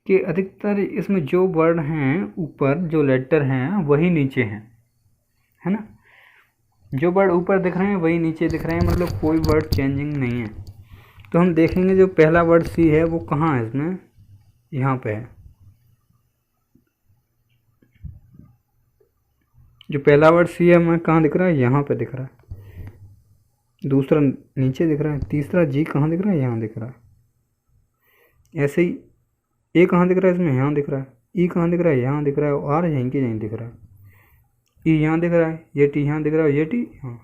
कि अधिकतर इसमें जो वर्ड हैं ऊपर, जो लेटर हैं वही नीचे हैं, है ना, जो वर्ड ऊपर दिख रहे हैं वही नीचे दिख रहे हैं, मतलब कोई वर्ड चेंजिंग नहीं है। तो हम देखेंगे जो पहला वर्ड सी है वो कहाँ है इसमें, यहाँ पे है, जो पहला वर्ड सी है हमें कहाँ दिख रहा है, यहाँ पे दिख रहा है, दूसरा नीचे दिख रहा है, तीसरा जी कहाँ दिख रहा है, यहाँ दिख रहा है, ऐसे ही ए कहाँ दिख रहा है इसमें, यहाँ दिख रहा है, ई कहाँ दिख रहा है, यहाँ दिख रहा है, और आर यहीं के यहीं दिख रहा है, ई यहाँ दिख रहा है, ये टी यहाँ दिख रहा है, ये टी यहाँ।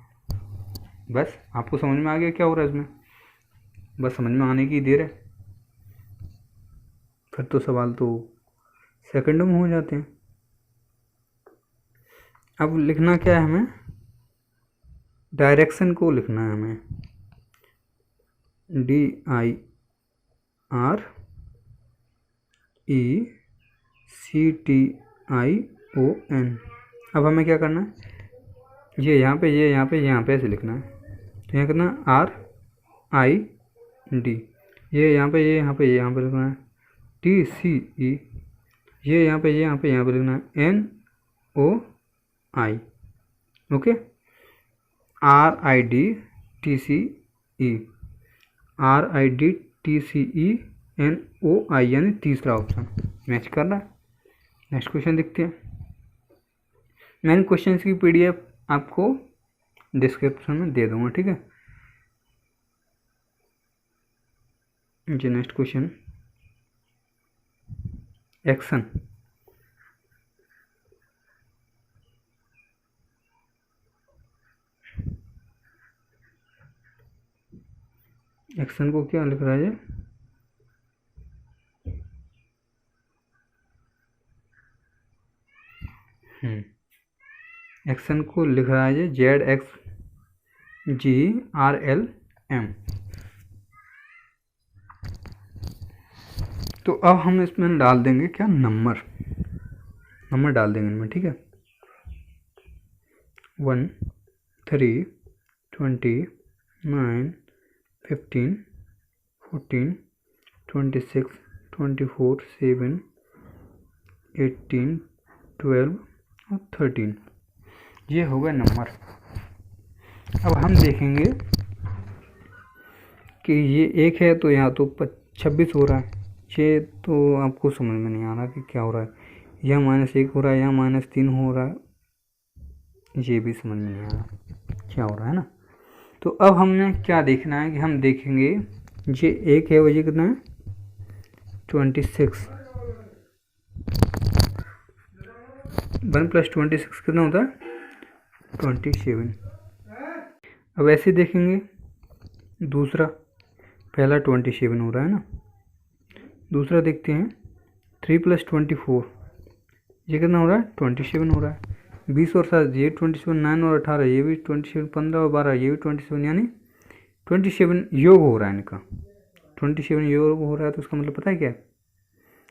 बस आपको समझ में आ गया क्या हो रहा है इसमें, बस समझ में आने की देर है, फिर तो सवाल तो सेकंडों में हो जाते हैं। अब लिखना क्या है हमें, डायरेक्शन को लिखना है हमें, DIRECTION। अब हमें क्या करना है, ये यहाँ पे, ये यहाँ पे, यहाँ पे ऐसे लिखना है, तो यहाँ करना RID, ये यहाँ पे, ये यहाँ पे, ये यहाँ पे लिखना है TCE, ये यहाँ पे, ये यहाँ पे, यहाँ पे लिखना है NOI, ओके, RIDTCENOI, यानी तीसरा ऑप्शन मैच कर रहा है। नेक्स्ट क्वेश्चन देखते हैं। मैंने क्वेश्चन की PDF आपको डिस्क्रिप्शन में दे दूंगा, ठीक है। जी नेक्स्ट क्वेश्चन, एक्शन। एक्शन को क्या लिख रहा है? एक्शन को लिख रहा है ZXGRLM। तो अब हम इसमें डाल देंगे क्या, नंबर डाल देंगे इनमें, ठीक है। 1 3 20 9 15 14 26 24 7 18 12 और 13, ये हो गए नंबर। अब हम देखेंगे कि ये एक है तो यहाँ तो 26 हो रहा है, ये तो आपको समझ में नहीं आ रहा कि क्या हो रहा है, यह -1 हो रहा है, यहाँ -3 हो रहा है, ये भी समझ में नहीं आ रहा क्या हो रहा है ना। तो अब हमने क्या देखना है कि हम देखेंगे ये एक है, वो ये कितना है 26, 1 + 26 कितना होता है 27। अब ऐसे देखेंगे दूसरा, पहला 27 हो रहा है ना, दूसरा देखते हैं 3 + 24, ये कितना हो रहा है 27 हो रहा है। 20 और 7 ये 27, 9 और 18 ये भी 27, 15 और 12 ये भी 27, यानी 27 योग हो रहा है इनका। 27 योग हो रहा है तो उसका मतलब पता है क्या है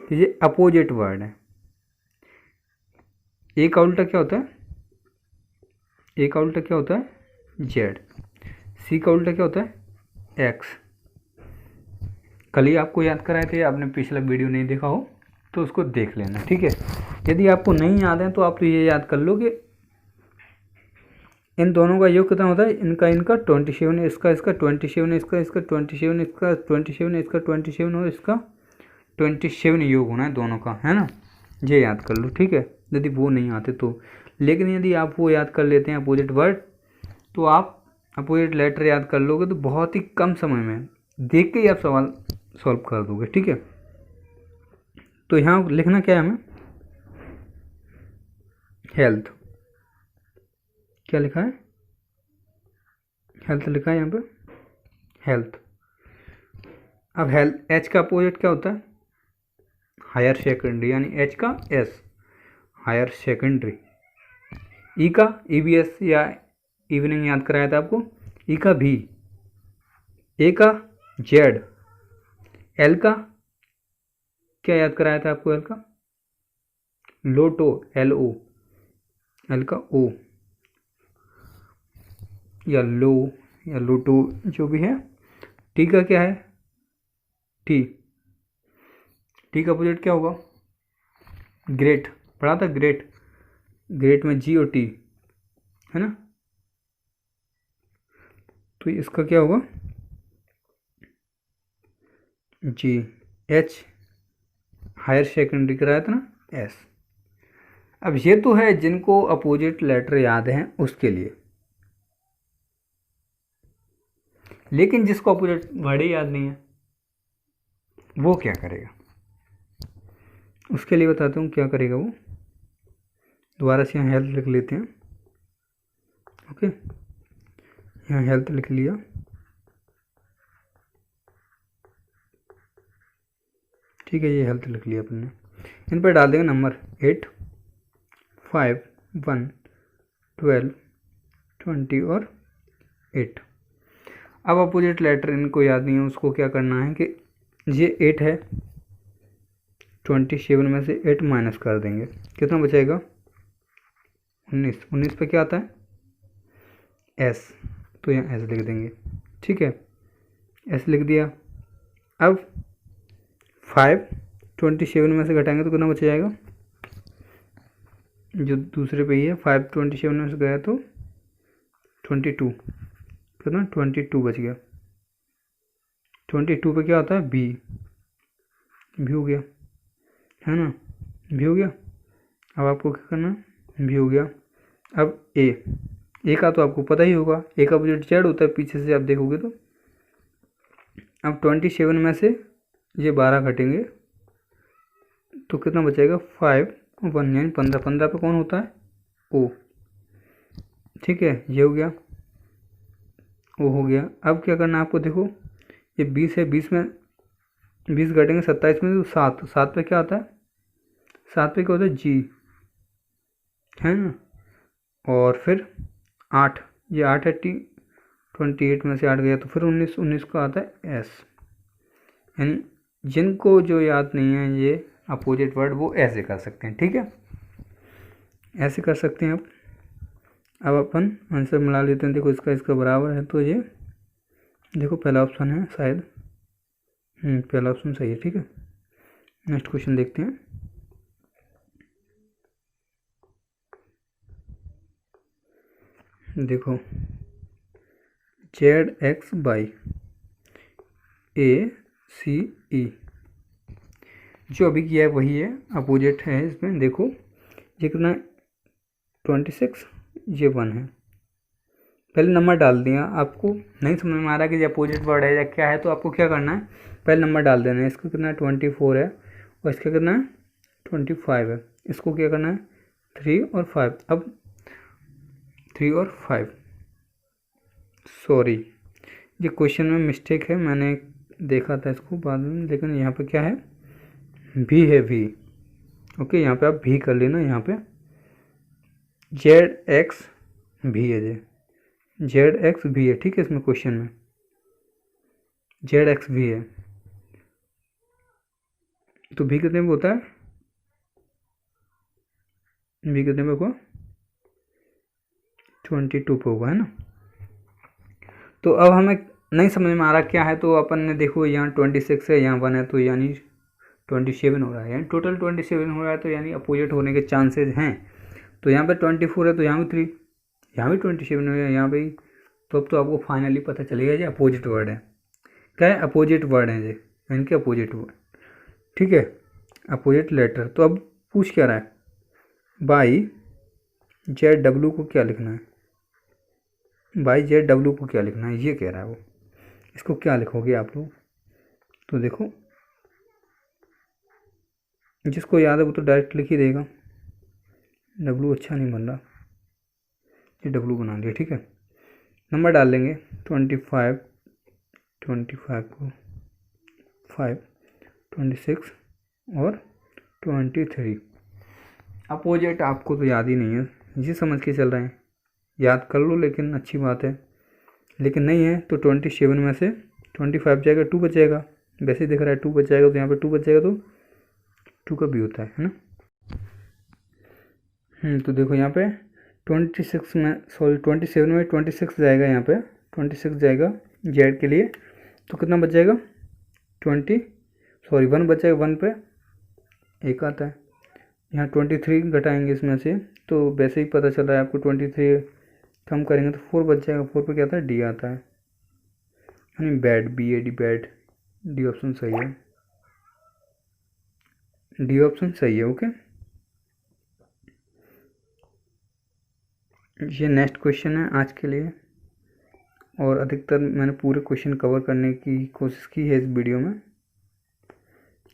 कि ये अपोजिट वर्ड है। ए का उल्टा क्या होता है, ए का उल्टा क्या होता है जेड, सी का उल्टा क्या होता है एक्स। कल ही आपको याद कराए थे, आपने पिछला वीडियो नहीं देखा हो तो उसको देख लेना, ठीक है। यदि आपको नहीं याद है तो आप तो ये याद कर लो कि इन दोनों का योग कितना होता है, इनका 27 है, इसका 27 है, इसका 27, इसका 27, इसका 27 और इसका 27 योग होना है दोनों का, है ना। ये याद कर लो, ठीक है, यदि वो नहीं आते तो। लेकिन यदि आप वो याद कर लेते हैं अपोजिट वर्ड, तो आप अपोजिट लेटर याद कर लोगे तो बहुत ही कम समय में देख के ही आप सवाल सॉल्व कर दोगे, ठीक है। तो यहाँ लिखना क्या है हमें, हेल्थ, क्या लिखा है हेल्थ लिखा है यहाँ पे, हेल्थ। अब हेल्थ, एच का अपोजिट क्या होता है हायर सेकेंडरी, यानी एच का एस हायर सेकेंडरी। ई का ईवीएस या इवनिंग याद कराया था आपको, ई का भी, ए का जेड, एल का क्या याद कराया था आपको, एल का लोटो, LO, एल का ओ या लो या लोटो जो भी है। टी का क्या है टी, टी का अपोजिट क्या होगा ग्रेट, पढ़ा था ग्रेट, ग्रेट में G और T है ना, तो इसका क्या होगा G, H हायर सेकेंडरी कराया था ना S। अब ये तो है जिनको अपोजिट लेटर याद हैं उसके लिए, लेकिन जिसको अपोजिट वर्ड ही याद नहीं है वो क्या करेगा, उसके लिए बताता हूँ क्या करेगा वो। दोबारा से यहाँ हेल्थ लिख लेते हैं, ओके, यहाँ हेल्थ लिख लिया, ठीक है, ये हेल्थ लिख लिया अपन ने। इन पर डाल देंगे नंबर 8 5 1 12 20 और 8। अब अपोजिट लेटर इनको याद नहीं है, उसको क्या करना है कि ये 8 है, 27 में से 8 माइनस कर देंगे, कितना बचेगा 19। 19 पे क्या आता है S, तो यहाँ S लिख देंगे, ठीक है, S लिख दिया। अब 5 27 में से घटाएंगे तो कितना बच जाएगा, जो दूसरे पे ही है 5 27 में से गया तो 22, कितना 22 बच गया। 22 पे क्या होता है B, भी हो गया है ना, भी हो गया। अब आपको क्या करना है, भी हो गया। अब A, ए का तो आपको पता ही होगा, ए का अपोजिट जेड होता है पीछे से आप देखोगे तो। अब 27 में से ये 12 घटेंगे तो कितना बचेगा 5 1 यानी 15, 15 पे कौन होता है ओ, ठीक है ये हो गया, वो हो गया। अब क्या करना है आपको, देखो ये 20 है, 20 में 20 घटेंगे 27 में तो 7, 7 पे क्या आता है, 7 पे क्या होता है जी, है ना। और फिर 8, ये 8 है टी, 28 में से 8 गया तो फिर 19, 19 को आता है एस। यानी जिनको जो याद नहीं है ये अपोजिट वर्ड वो ऐसे कर सकते हैं, ठीक है, ऐसे कर सकते हैं आप। अब अपन आंसर मिला लेते हैं, देखो इसका इसका बराबर है तो ये देखो पहला ऑप्शन है शायद, पहला ऑप्शन सही है, ठीक है। नेक्स्ट क्वेश्चन देखते हैं। देखो जेड एक्स बाई ए सी ई, जो अभी किया है वही है, अपोजिट है इसमें। देखो ये कितना 26, ये 1 है, पहले नंबर डाल दिया। आपको नहीं समझ में आ रहा कि ये अपोजिट वर्ड है या क्या है तो आपको क्या करना है, पहले नंबर डाल देना है। इसका कितना 24 है और इसका कितना 25 है, इसको क्या करना है 3 और 5। अब 3 और 5, सॉरी ये क्वेश्चन में मिस्टेक है, मैंने देखा था इसको बाद में, लेकिन यहाँ पे क्या है भी है, भी ओके, यहाँ पे आप भी कर लेना। यहाँ पे जेड एक्स भी है, जेड एक्स भी है, ठीक है, इसमें क्वेश्चन में जेड एक्स भी है तो भी कितने में होता है, भी कितने में होगा 22 पे होगा, है ना। तो अब हमें नहीं समझ में आ रहा क्या है तो अपन ने देखो यहाँ 26 है, यहाँ 1 है तो यानी 27 हो रहा है, यानी टोटल 27 हो रहा है तो यानी अपोजिट होने के चांसेस हैं। तो यहाँ पे 24 है तो यहाँ भी 3, यहाँ भी 27 हो गया, यहाँ भी। तो अब तो आपको फाइनली पता चलेगा ये अपोजिट वर्ड है, क्या है अपोजिट वर्ड है ये, इनके अपोजिट वर्ड, ठीक है, अपोजिट लेटर। तो अब पूछ क्या रहा है, बाई जेड डब्ल्यू को क्या लिखना है, बाई जेड डब्ल्यू को क्या लिखना है ये कह रहा है वो, इसको क्या लिखोगे आप लोग। तो देखो जिसको याद है वो तो डायरेक्ट लिख ही देगा, डब्ल्यू अच्छा नहीं बन रहा, ये डब्ल्यू बना दिया, ठीक है। नंबर डाल लेंगे 25, 25 को 5, 26 और 23। अपोजिट आपको तो याद ही नहीं है, ये समझ के चल रहे हैं, याद कर लो लेकिन अच्छी बात है, लेकिन नहीं है तो 27 में से 25 जाएगा, 2 बच जाएगा, वैसे दिख रहा है 2 बच जाएगा तो यहाँ पे 2 बच जाएगा तो 2 का भी होता है ना। तो देखो यहाँ पे 26 में, सॉरी 27 में 26 जाएगा, यहाँ पे 26 जाएगा जेड के लिए, तो कितना बच जाएगा 1 बच जाएगा, 1 पे एक आता है, यहाँ 23 घटाएंगे इसमें से तो वैसे ही पता चल रहा है आपको, 23 कम करेंगे तो 4 बच जाएगा, 4 पे क्या आता है डी आता है, यानी bad, B A D bad, D option सही है, डी ऑप्शन सही है, ओके। ये नेक्स्ट क्वेश्चन है आज के लिए, और अधिकतर मैंने पूरे क्वेश्चन कवर करने की कोशिश की है इस वीडियो में।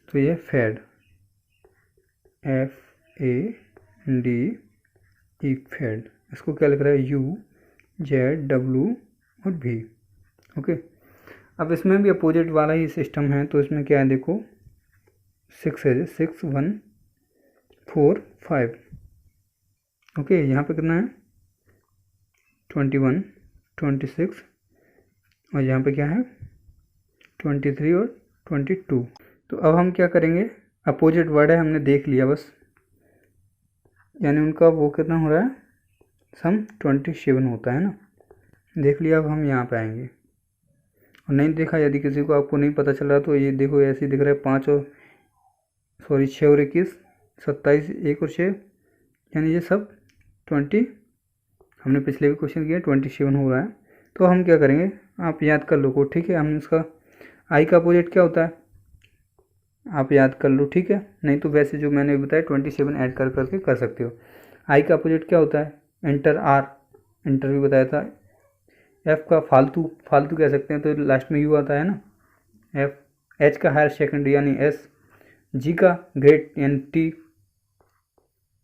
तो ये फैड, FAD फैड, इसको क्या लिख रहा है U Z W और V, ओके। अब इसमें भी अपोजिट वाला ही सिस्टम है, तो इसमें क्या है देखो 6 है, 6 1 4 5, ओके। यहाँ पे कितना है 21 26 और यहाँ पे क्या है 23 और 22। तो अब हम क्या करेंगे, अपोजिट वर्ड है हमने देख लिया बस, यानी उनका वो कितना हो रहा है सम 27 होता है ना, देख लिया। अब हम यहाँ पे आएंगे और नहीं देखा, यदि किसी को आपको नहीं पता चल रहा तो ये देखो ऐसे दिख रहा है 5 और 6 और 21 27, 1 और 6, यानी ये सब 20, हमने पिछले भी क्वेश्चन किया 27 हो रहा है। तो हम क्या करेंगे, आप याद कर लो को, ठीक है। हम इसका आई का अपोजिट क्या होता है आप याद कर लो, ठीक है, नहीं तो वैसे जो मैंने बताया 27 ऐड कर करके कर सकते हो। आई का अपोजिट क्या होता है एंटर आर, इंटरव्यू बताया था। एफ का फालतू कह सकते हैं, तो लास्ट में यू आता है ना एफ। एच का हायर सेकेंडरी यानी एस। जी का ग्रेट यानी टी।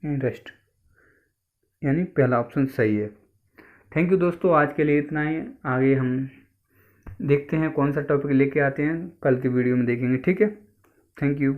रेस्ट यानी पहला ऑप्शन सही है। थैंक यू दोस्तों, आज के लिए इतना ही। आगे हम देखते हैं कौन सा टॉपिक लेके आते हैं, कल की वीडियो में देखेंगे। ठीक है, थैंक यू।